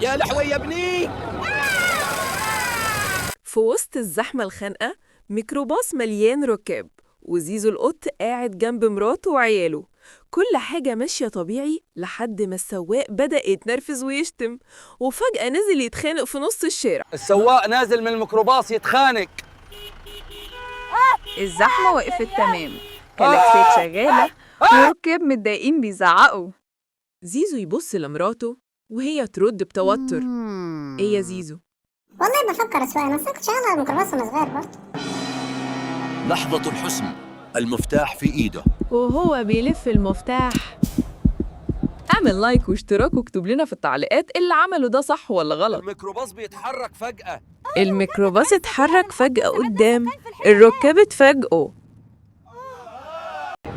يا لحوي يا ابني. في وسط الزحمة الخانقة ميكروباص مليان ركاب، وزيزو القط قاعد جنب مراته وعياله. كل حاجة ماشية طبيعي لحد ما السواق بدأ يتنرفز ويشتم، وفجأة نزل يتخانق في نص الشارع. السواق نازل من الميكروباص يتخانق. الزحمة وقفت تمام، كلاكسات شغالة وركاب متضايقين بيزعقوا. زيزو يبص لمراته وهي ترد بتوتر: ايه يا زيزو؟ والله بفكر اسوق، انا كنت شغاله على الميكروباص وانا صغير برضه. لحظة الحسم، المفتاح في إيده وهو بيلف المفتاح. اعمل لايك واشتراك واكتب لنا في التعليقات اللي عمله ده صح ولا غلط. الميكروباص بيتحرك فجأة. الميكروباص اتحرك فجأة قدام، الركاب اتفاجئوا.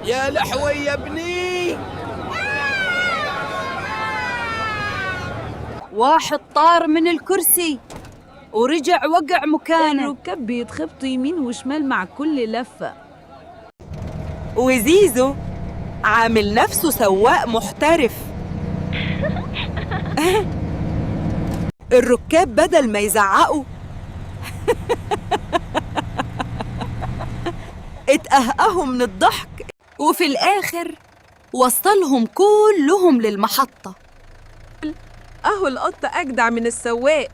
يا لحوي يا ابني. واحد طار من الكرسي ورجع وقع مكانه. الركاب بيتخبطوا يمين وشمال مع كل لفة، وزيزو عامل نفسه سواق محترف. الركاب بدل ما يزعقوا اتقهقهوا من الضحك، وفي الآخر وصلهم كلهم للمحطة. اهو القط اجدع من السواق.